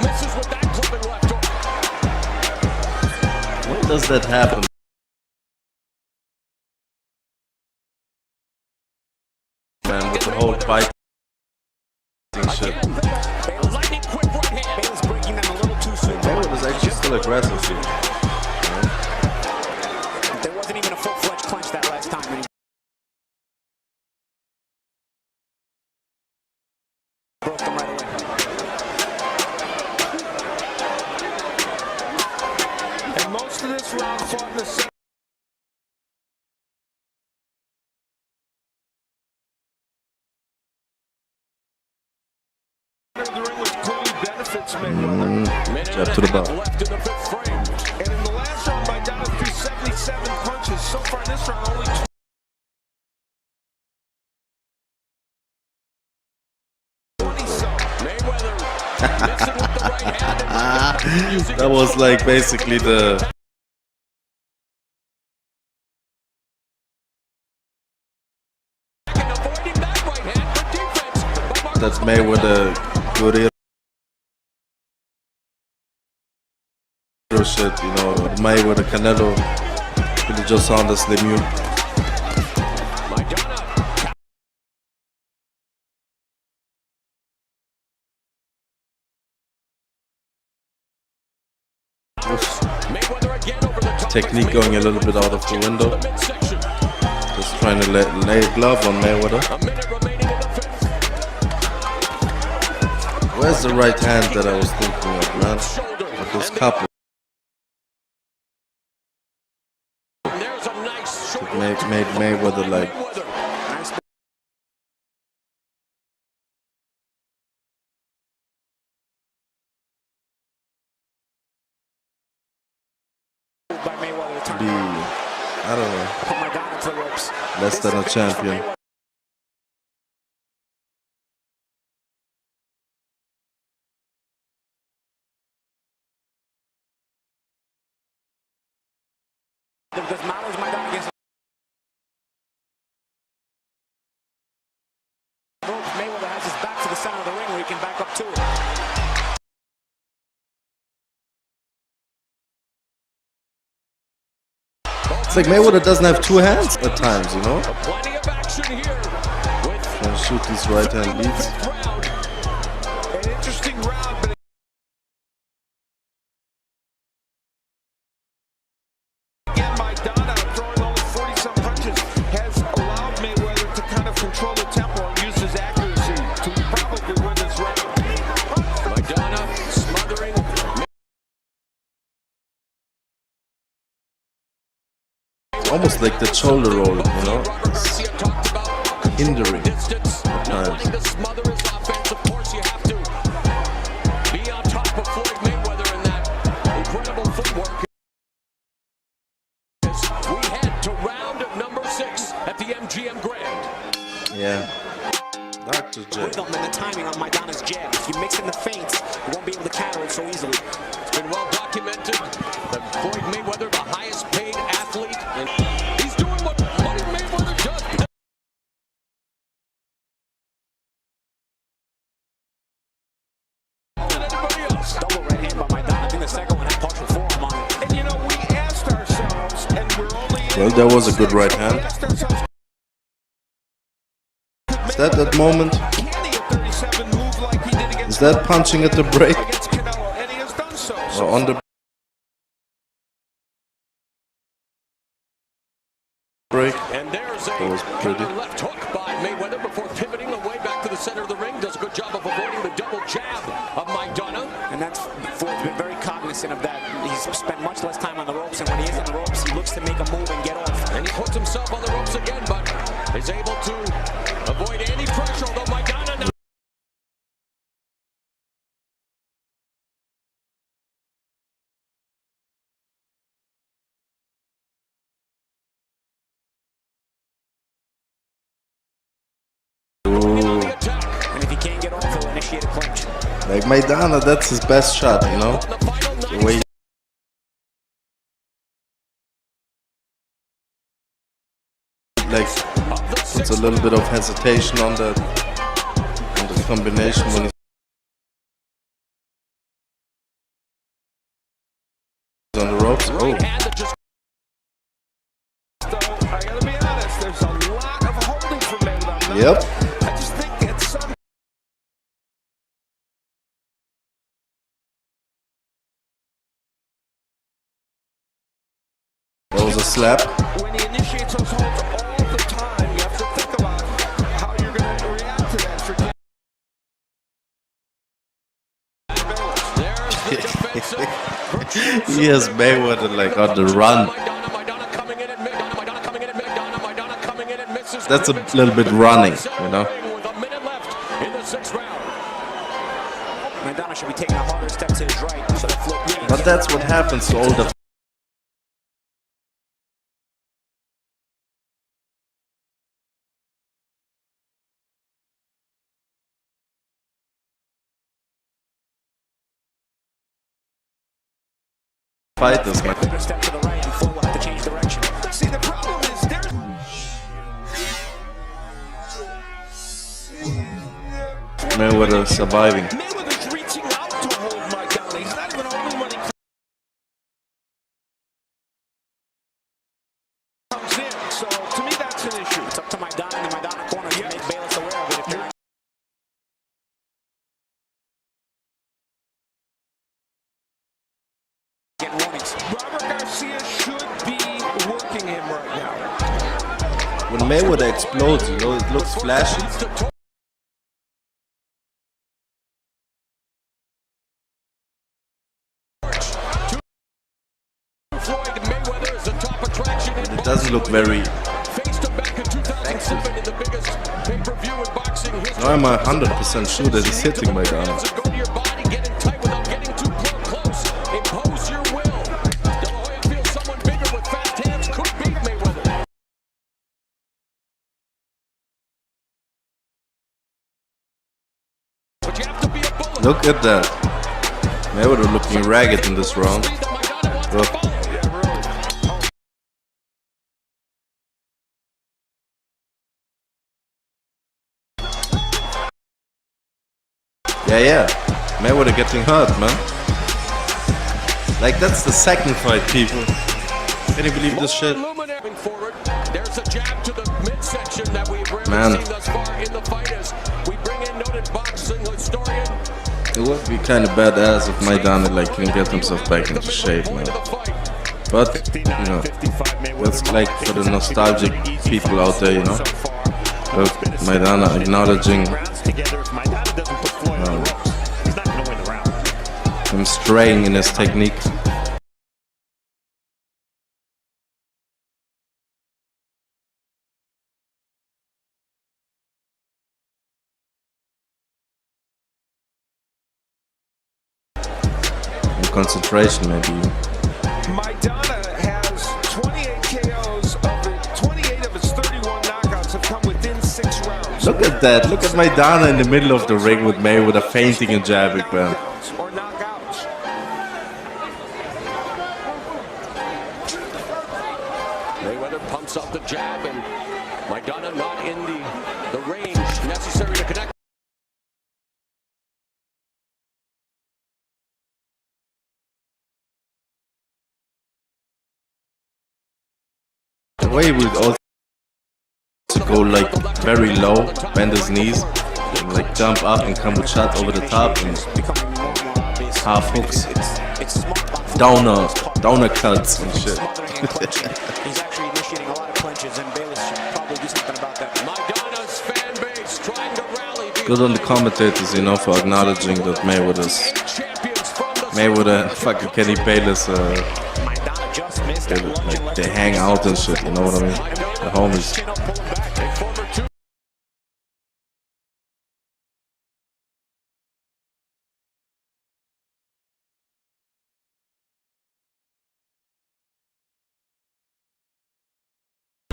Speaker 2: Misses with that clubbing left hook.
Speaker 1: When does that happen? Man, with the whole fighting shit.
Speaker 2: Lightning quick right hand.
Speaker 4: Bale's breaking them a little too soon.
Speaker 1: Mayweather's actually still aggressive here.
Speaker 4: There wasn't even a full-fledged clinch that last time. When he broke them right away.
Speaker 3: And most of this round fought in the center. The ring which clearly benefits Mayweather.
Speaker 1: Jab to the bottom.
Speaker 2: Left in the fifth frame.
Speaker 3: And in the last round, Maidana threw 77 punches. So far in this round, only 20-some.
Speaker 2: Mayweather missing with the right hand.
Speaker 1: That was like basically the
Speaker 2: Avoiding that right hand for defense.
Speaker 1: that's Mayweather good shit, you know, Mayweather Canelo, Billy Joe Saunders, Lemieux.
Speaker 2: Maidana. Mayweather again over the top.
Speaker 1: Technique going a little bit out of the window.
Speaker 2: Midsection.
Speaker 1: Just trying to lay a glove on Mayweather.
Speaker 2: A minute remaining in the fifth.
Speaker 1: Where's the right hand that I was thinking of, man? With this couple.
Speaker 2: There's a nice short.
Speaker 1: Made Mayweather like
Speaker 4: By Mayweather to
Speaker 1: be, I don't know,
Speaker 4: put Maidana to the ropes.
Speaker 1: less than a champion.
Speaker 4: Because Malo's Maidana against Mayweather has his back to the center of the ring where he can back up to it.
Speaker 1: It's like Mayweather doesn't have two hands at times, you know?
Speaker 2: Plenty of action here.
Speaker 1: Can shoot these right hand leads.
Speaker 3: An interesting round, but again, Maidana throwing only 40-some punches has allowed Mayweather to kind of control the tempo and use his accuracy to probably win this round.
Speaker 2: Maidana smothering.
Speaker 1: Almost like the shoulder roll, you know? It's hindering at times.
Speaker 2: To smother his offense, of course you have to be on top of Floyd Mayweather in that incredible footwork. We head to round number 6 at the MGM Grand.
Speaker 4: feints, he won't be able to counter it so easily.
Speaker 2: It's been well documented that Floyd Mayweather, the highest paid athlete, and he's doing what Floyd Mayweather does.
Speaker 4: Double right hand by Maidana. I think the second one had partial forearm on it.
Speaker 3: And you know, we asked ourselves, and we're only...
Speaker 1: Well, that was a good right hand. Is that that moment? Is that punching at the break? Or on the break?
Speaker 2: And there's
Speaker 1: That was pretty.
Speaker 2: left hook by Mayweather before pivoting away back to the center of the ring. Does a good job of avoiding the double jab of Maidana.
Speaker 4: And that's Floyd's been very cognizant of that. He's spent much less time on the ropes, and when he is on the ropes, he looks to make a move and get off.
Speaker 2: And he puts himself on the ropes again, but is able to avoid any pressure, although Maidana now.
Speaker 4: And if he can't get off, he'll initiate a clinch.
Speaker 1: Like Maidana, that's his best shot, you know? The way like puts a little bit of hesitation on the combination when he's on the ropes. Oh.
Speaker 3: I gotta be honest, there's a lot of holding from Mayweather.
Speaker 1: Yep.
Speaker 3: I just think it's some...
Speaker 1: That was a slap.
Speaker 3: When he initiates those holds all the time, you have to think about how you're going to react to that.
Speaker 1: He has Mayweather like on the run. That's a little bit running, you know?
Speaker 4: Maidana should be taking a harder step to his right. So that Floyd
Speaker 1: But that's what happens to all the fighters, man.
Speaker 4: bigger step to the right, and Floyd will have to change direction.
Speaker 3: See, the problem is there's...
Speaker 1: Mayweather surviving.
Speaker 3: Mayweather's reaching out to hold Maidana. He's not even holding when he comes in. So, to me, that's an issue.
Speaker 4: It's up to Maidana in the Maidana corner to make Bayless aware of it. If you're getting warnings.
Speaker 3: Robert Garcia should be working him right now.
Speaker 1: When Mayweather explodes, you know, it looks flashy. It doesn't look very... No, I'm 100% sure that he's hitting Maidana. Look at that. Mayweather looking ragged in this round. Look. Yeah. Mayweather getting hurt, man. Like, that's the second fight, people. Can you believe this shit?
Speaker 2: There's a jab to the midsection that we've rarely seen thus far in the fight as we bring in noted boxing historian.
Speaker 1: It would be kind of badass if Maidana like can get himself back into shape, man. But, you know, that's like for the nostalgic people out there, you know. Look, Maidana acknowledging him straying in his technique. Concentration, maybe.
Speaker 3: Maidana has 28 KOs of it. 28 of his 31 knockouts have come within 6 rounds.
Speaker 1: Look at that. Look at Maidana in the middle of the ring with Mayweather fainting and jabbing, man.
Speaker 3: Or knockouts.
Speaker 2: Mayweather pumps up the jab, and Maidana not in the range necessary to connect.
Speaker 1: The way he would also go like very low, bend his knees, and like jump up and come with shot over the top and half hooks, downer cuts and shit.
Speaker 4: He's actually initiating a lot of clinches, and Bayless should probably do something about that.
Speaker 2: Maidana's fan base trying to rally.
Speaker 1: Good on the commentators, you know, for acknowledging that Mayweather and fucking Kenny Bayless, they hang out and shit, you know what I mean? The homies.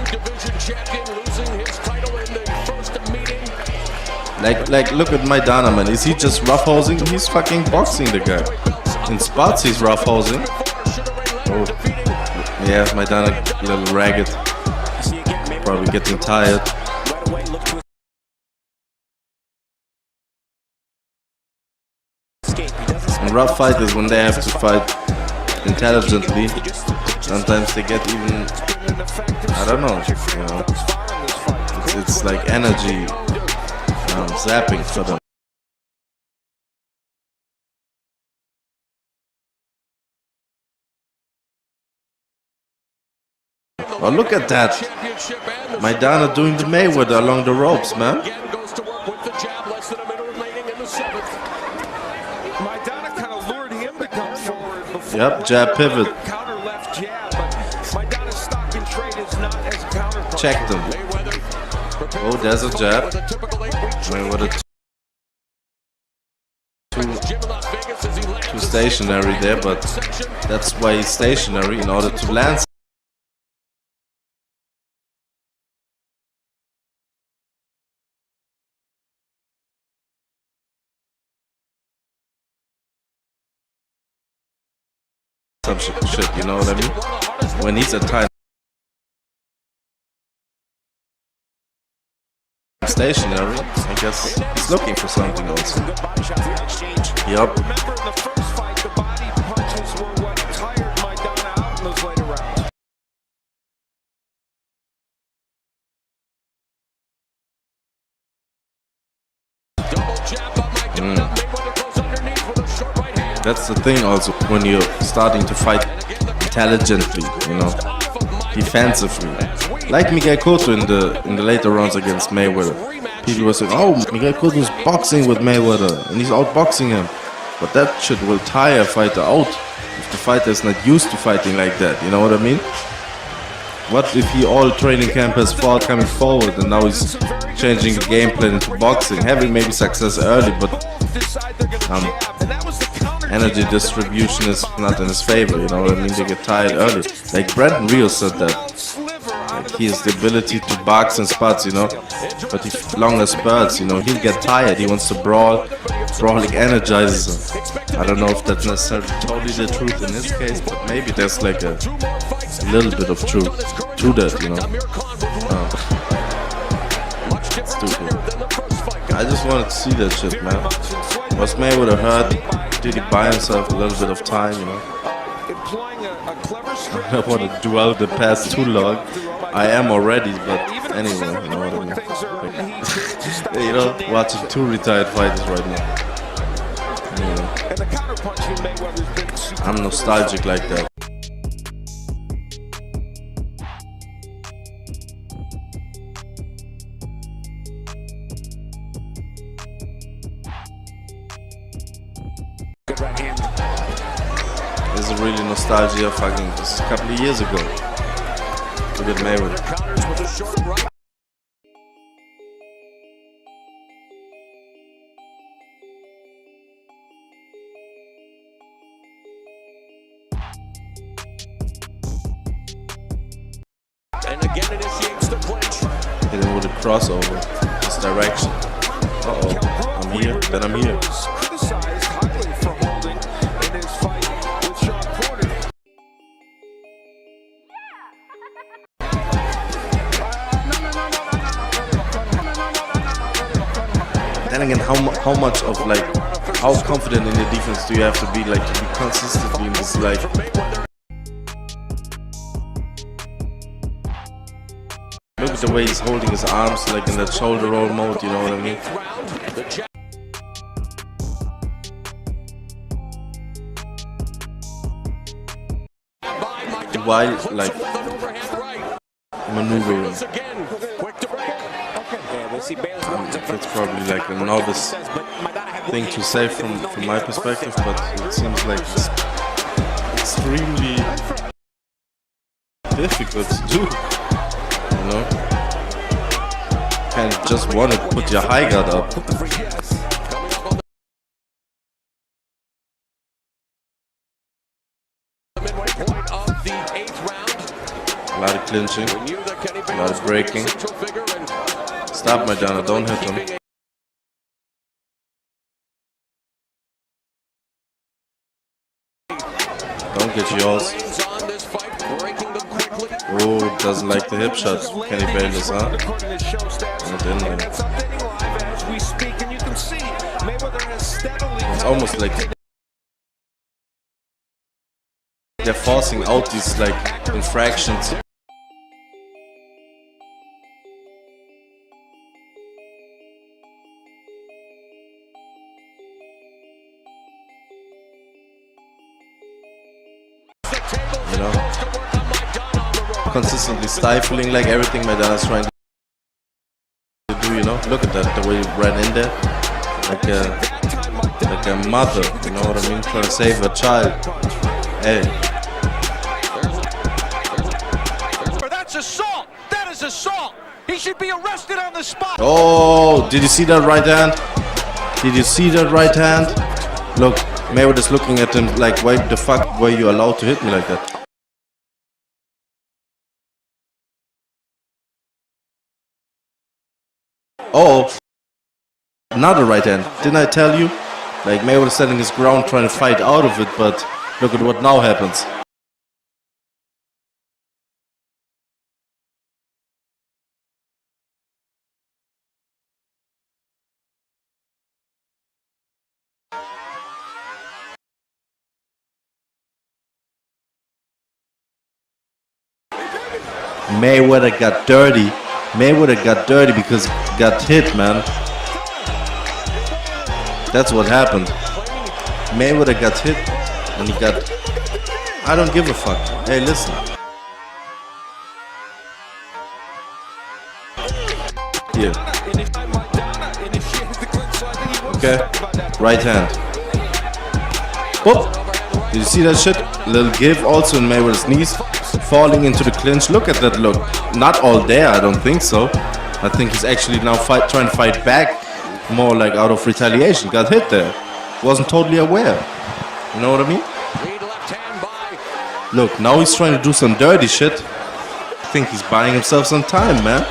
Speaker 2: Division champion losing his title in the first meeting.
Speaker 1: Like, look at Maidana, man. Is he just roughhousing? He's fucking boxing the guy. In spots, he's roughhousing. Oh, yeah, Maidana a little ragged. Probably getting tired. And rough fighters, when they have to fight intelligently, sometimes they get even, I don't know, you know. It's like energy zapping for them. Oh, look at that. Maidana doing the Mayweather along the ropes, man.
Speaker 3: Maidana kind of lured him to come forward before.
Speaker 1: Yep, jab pivot.
Speaker 3: Counter left jab, but Maidana's stock and trade is not as a counter.
Speaker 1: Check them. Oh, there's a jab. Mayweather too stationary there, but that's why he's stationary, in order to land. Some shit, you know what I mean? When he's at time stationary, I guess he's looking for something else. Yup.
Speaker 3: Remember in the first fight, the body punches were what tired Maidana out in those later rounds.
Speaker 1: That's the thing also, when you're starting to fight intelligently, you know, defensively. Like Miguel Cotto in the later rounds against Mayweather. People were saying, oh, Miguel Cotto is boxing with Mayweather and he's outboxing him. But that shit will tire a fighter out if the fighter is not used to fighting like that, you know what I mean? What if he all training camp has fought coming forward and now he's changing the game plan into boxing, having maybe success early, but energy distribution is not in his favor, you know what I mean? They get tired early. Like Brandon Rios said that. Like he has the ability to box in spots, you know, but if longer spurts, you know, he'll get tired. He wants to brawl. Brawling energizes him. I don't know if that's necessarily totally the truth in this case, but maybe there's like a little bit of truth to that, you know. Stupid. I just wanted to see that shit, man. Was Mayweather hurt? Did he buy himself a little bit of time, you know? I don't want to dwell the past too long. I am already, but anyway, you know what I mean. You know, watching two retired fighters right now. Anyway. I'm nostalgic like that.
Speaker 4: Good right hand.
Speaker 1: This is really nostalgia fucking, this is a couple of years ago. Look at Mayweather.
Speaker 2: And again initiates the clinch.
Speaker 1: Hit him with a crossover. Just direction. Uh-oh, I'm here, then I'm here. Then again, how much of like, how confident in the defense do you have to be like to be consistently in this like? Look at the way he's holding his arms like in that shoulder roll mode, you know what I mean? While like maneuvering. That's probably like a novice thing to say from my perspective, but it seems like it's extremely difficult to do, you know? Can't just want to put your high guard up. A lot of clinching, a lot of breaking. Stop, Maidana, don't hit him. Don't get yours. Oh, doesn't like the hip shot. Kenny Bayless, huh? Not in there. It's almost like they're forcing out these like infractions. You know, consistently stifling like everything Maidana's trying to do, you know. Look at that, the way he ran in there. Like a mother, you know what I mean? Trying to save her child. Hey.
Speaker 2: That's assault! That is assault! He should be arrested on the spot!
Speaker 1: Oh, did you see that right hand? Did you see that right hand? Look, Mayweather's looking at him like, why the fuck were you allowed to hit me like that? Oh, another right hand. Didn't I tell you? Like Mayweather standing his ground trying to fight out of it, but look at what now happens. Mayweather got dirty. Mayweather got dirty because he got hit, man. That's what happened. Mayweather got hit and he got... I don't give a fuck. Hey, listen. Here. Okay. Right hand. Whoop. Did you see that shit? Little give also in Mayweather's knees. Falling into the clinch. Look at that look. Not all there, I don't think so. I think he's actually now trying to fight back more like out of retaliation. Got hit there. Wasn't totally aware. You know what I mean? Look, now he's trying to do some dirty shit. I think he's buying himself some time, man.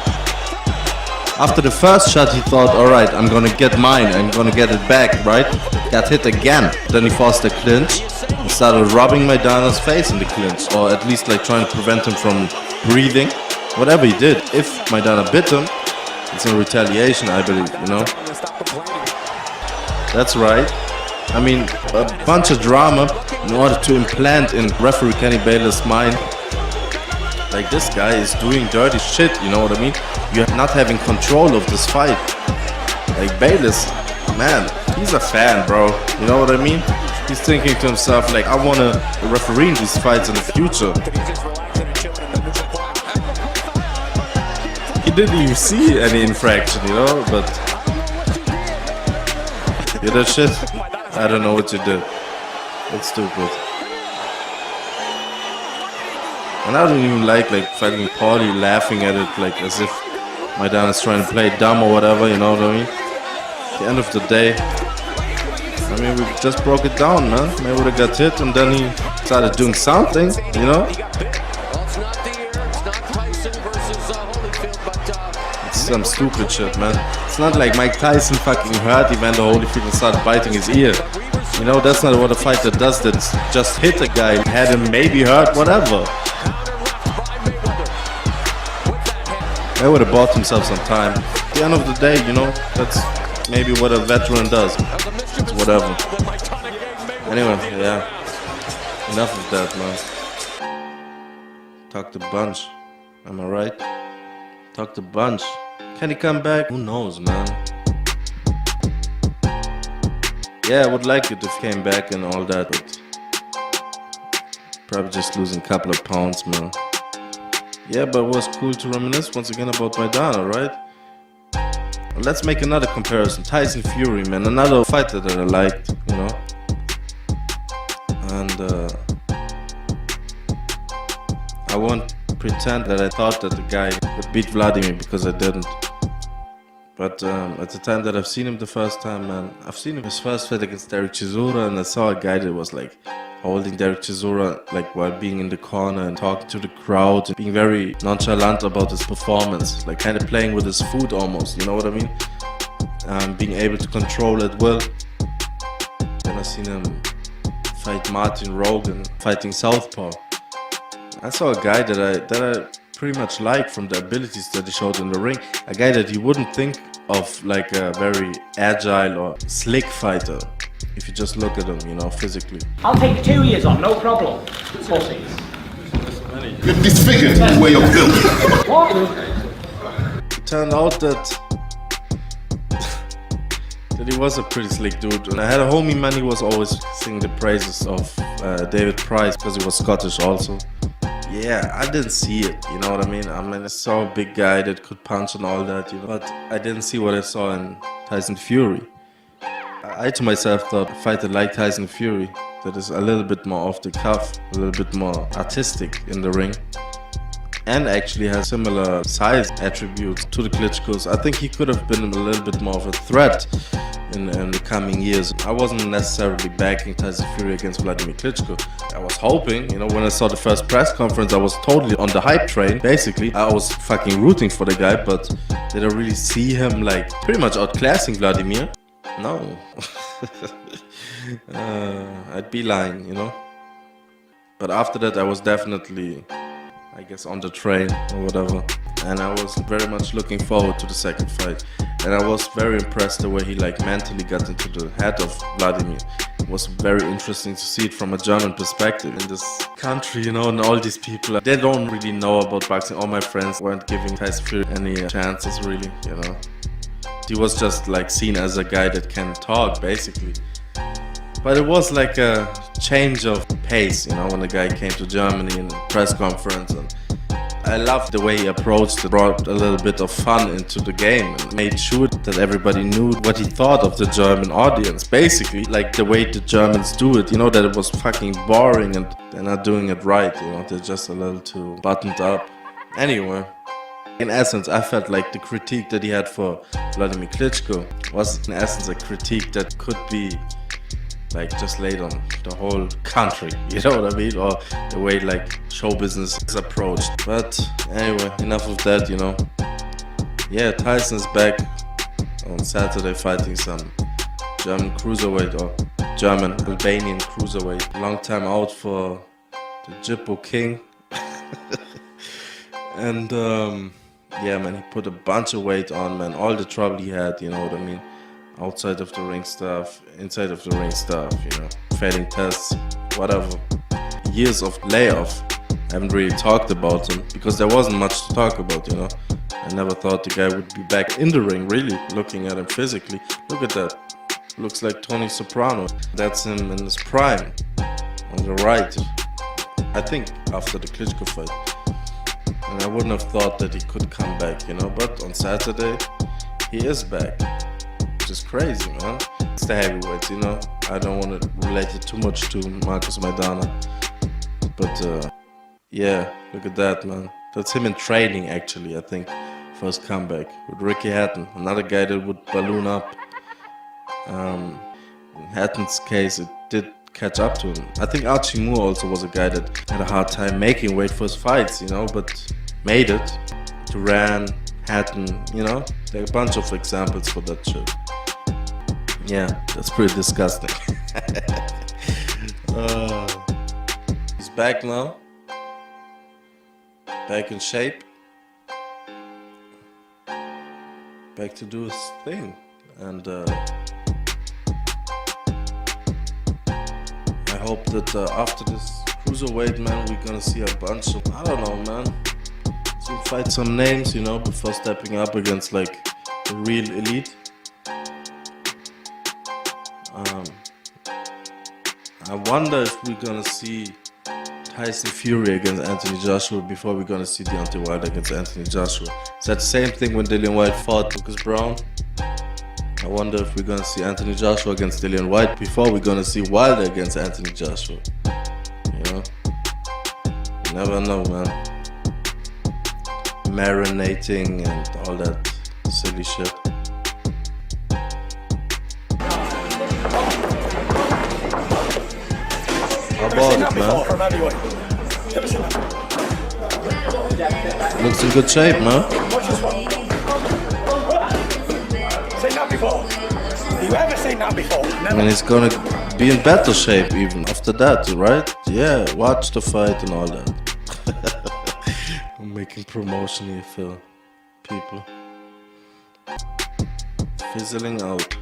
Speaker 1: After the first shot he thought, alright, I'm gonna get mine, I'm gonna get it back, right? Got hit again. Then he forced the clinch and started rubbing Maidana's face in the clinch, or at least like trying to prevent him from breathing. Whatever he did, if Maidana bit him, it's in retaliation, I believe, you know? That's right. I mean, a bunch of drama in order to implant in referee Kenny Bayless' mind. Like, this guy is doing dirty shit, you know what I mean? You're not having control of this fight. Like, Bayless, man, he's a fan, bro. You know what I mean? He's thinking to himself, like, I want to referee in these fights in the future. He didn't even see any infraction, you know, but... You did shit? I don't know what you did. That's stupid. And I don't even like fucking Paulie laughing at it like as if Maidana's trying to play dumb or whatever, you know what I mean? At the end of the day, I mean, we just broke it down, man. Mayweather got hit and then he started doing something, you know? It's some stupid shit, man. It's not like Mike Tyson fucking hurt Evander Holyfield and started biting his ear. You know, that's not what a fighter does. That's just hit a guy, had him maybe hurt, whatever. They would have bought themselves some time. At the end of the day, you know, that's maybe what a veteran does. It's whatever. Anyway, yeah. Enough of that, man. Talked a bunch. Am I right? Talked a bunch. Can he come back? Who knows, man? Yeah, I would like it if he came back and all that, but probably just losing a couple of pounds, man. Yeah, but it was cool to reminisce once again about Maidana, right? Let's make another comparison. Tyson Fury, man, another fighter that I liked, you know. And I won't pretend that I thought that the guy would beat Vladimir, because I didn't. But at the time that I've seen him the first time, man, I've seen him his first fight against Derek Chisora, and I saw a guy that was like holding Derek Chisora like while being in the corner and talking to the crowd, and being very nonchalant about his performance, like kind of playing with his food almost, you know what I mean? Being able to control it well. Then I seen him fight Martin Rogan, fighting Southpaw. I saw a guy that I pretty much like from the abilities that he showed in the ring. A guy that you wouldn't think of like a very agile or slick fighter if you just look at him, you know, physically.
Speaker 4: I'll take 2 years on, no problem. Pussies.
Speaker 6: You're disfigured the way you're built.
Speaker 4: What?
Speaker 1: It turned out that he was a pretty slick dude. And I had a homie, man, he was always singing the praises of David Price, because he was Scottish also. Yeah, I didn't see it, you know what I mean? I saw a big guy that could punch and all that, you know, but I didn't see what I saw in Tyson Fury. I to myself thought a fighter like Tyson Fury, that is a little bit more off the cuff, a little bit more artistic in the ring, and actually has similar size attributes to the Klitschko's. I think he could have been a little bit more of a threat in the coming years. I wasn't necessarily backing Tyson Fury against Vladimir Klitschko. I was hoping, you know, when I saw the first press conference, I was totally on the hype train, basically. I was fucking rooting for the guy, but did I really see him like pretty much outclassing Vladimir? No. I'd be lying, you know. But after that, I was definitely, I guess, on the train or whatever. And I was very much looking forward to the second fight. And I was very impressed the way he like mentally got into the head of Vladimir. It was very interesting to see it from a German perspective in this country, you know, and all these people, they don't really know about boxing. All my friends weren't giving Tyson Fury any chances, really, you know. He was just like seen as a guy that can talk, basically. But it was like a change of pace, you know, when the guy came to Germany in a press conference. And I loved the way he approached it, brought a little bit of fun into the game and made sure that everybody knew what he thought of the German audience, basically, like the way the Germans do it, you know, that it was fucking boring and they're not doing it right, you know, they're just a little too buttoned up. Anyway, in essence, I felt like the critique that he had for Vladimir Klitschko was in essence a critique that could be like just laid on the whole country, you know what I mean? Or the way like show business is approached. But anyway, enough of that, you know. Yeah, Tyson's back on Saturday fighting some German cruiserweight or German Albanian cruiserweight. Long time out for the Jippo King. And yeah, man, he put a bunch of weight on, man. All the trouble he had, you know what I mean? Outside of the ring stuff, inside of the ring stuff, you know, failing tests, whatever. Years of layoff. I haven't really talked about him because there wasn't much to talk about, you know. I never thought the guy would be back in the ring, really, looking at him physically. Look at that. Looks like Tony Soprano. That's him in his prime. On the right. I think after the Klitschko fight. And I wouldn't have thought that he could come back, you know. But on Saturday, he is back. Which is crazy, man. It's the heavyweight, you know. I don't want to relate it too much to Marcus Maidana. But yeah, look at that, man. That's him in training, actually, I think. First comeback with Ricky Hatton, another guy that would balloon up. In Hatton's case, it did catch up to him. I think Archie Moore also was a guy that had a hard time making weight for his fights, you know, but made it. Duran, Hatton, you know? There are a bunch of examples for that shit. Yeah, that's pretty disgusting. He's back now. Back in shape. Back to do his thing. And I hope that after this cruiserweight, man, we're gonna see a bunch of, I don't know, man. So fight some names, you know, before stepping up against like the real elite. I wonder if we're gonna see Tyson Fury against Anthony Joshua before we're gonna see Deontay Wilder against Anthony Joshua. It's that same thing when Dillian White fought Lucas Brown. I wonder if we're gonna see Anthony Joshua against Dillian White before we're gonna see Wilder against Anthony Joshua. You know? You never know, man. Marinating and all that silly shit. How about it, man? Looks in good shape, man.
Speaker 10: Seen that before? You ever seen that before? Never.
Speaker 1: And he's gonna be in better shape even after that, right? Yeah, watch the fight and all that. I'm making promotion here for people. Fizzling out.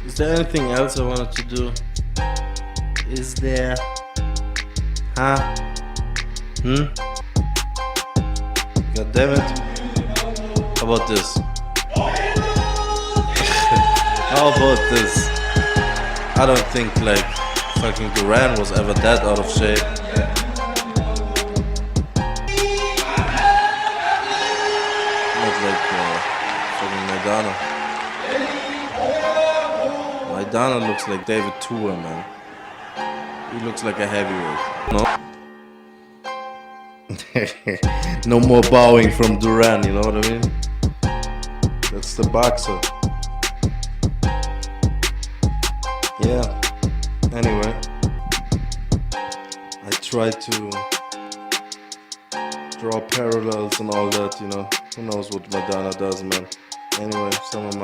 Speaker 1: Is there anything else I wanted to do? Is there? Huh? God damn it. How about this? How about this? I don't think like fucking Duran was ever that out of shape. Not like fucking Maidana. Maidana looks like David Tua, man. He looks like a heavyweight. No? No more bowing from Duran, you know what I mean? That's the boxer. Yeah. Anyway, I try to draw parallels and all that, you know. Who knows what Maidana does, man. Anyway, some of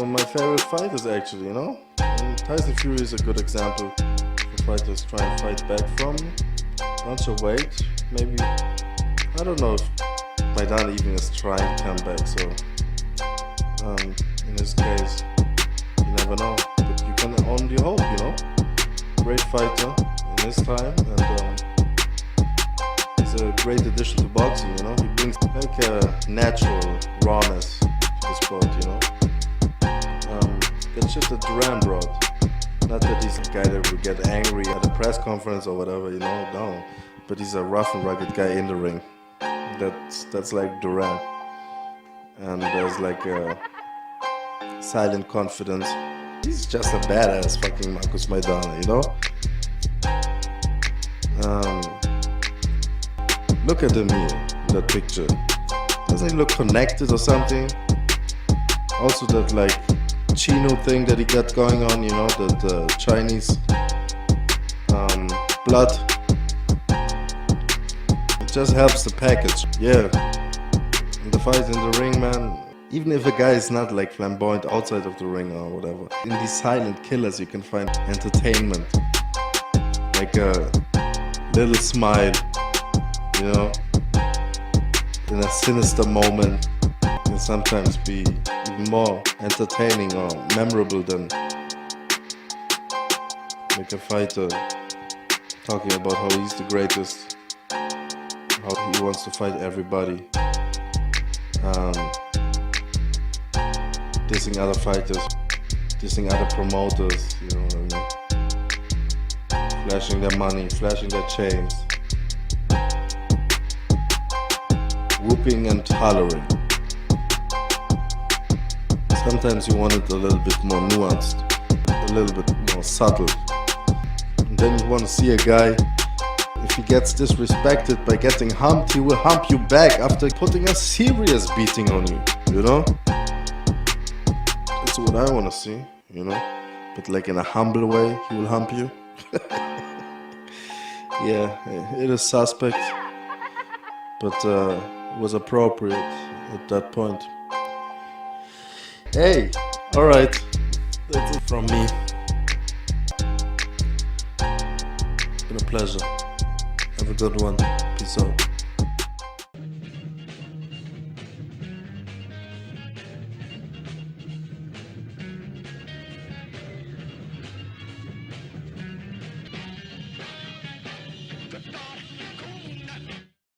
Speaker 1: my favorite fighters actually, you know. And Tyson Fury is a good example for fighters trying to fight back from a bunch of weight. Maybe, I don't know if Maidana even is trying to come back, so in this case, you never know, but you can only hope, you know. Great fighter in his time, and he's a great addition to boxing, you know. He brings like a natural rawness to the sport, you know. That shit that Duran brought. Not that he's a guy that would get angry at a press conference or whatever, you know, no. But he's a rough and rugged guy in the ring. That's like Duran. And there's like a silent confidence. He's just a badass fucking Marcus Maidana, you know? Look at him here, in that picture. Doesn't he look connected or something? Also that like Chino thing that he got going on, you know, that Chinese blood. It just helps the package, yeah. In the fight in the ring, man, even if a guy is not like flamboyant outside of the ring or whatever, in these silent killers you can find entertainment. Like a little smile, you know, in a sinister moment can sometimes be even more entertaining or memorable than like a fighter talking about how he's the greatest, how he wants to fight everybody, dissing other fighters, dissing other promoters, you know what I mean? Flashing their money, flashing their chains, whooping and hollering. Sometimes you want it a little bit more nuanced, a little bit more subtle. And then you want to see a guy, if he gets disrespected by getting humped, he will hump you back after putting a serious beating on you, you know? That's what I want to see, you know? But like in a humble way, he will hump you. Yeah, it is suspect. but it was appropriate at that point. Hey, alright, that's it from me. Been a pleasure. Have a good one. Peace out.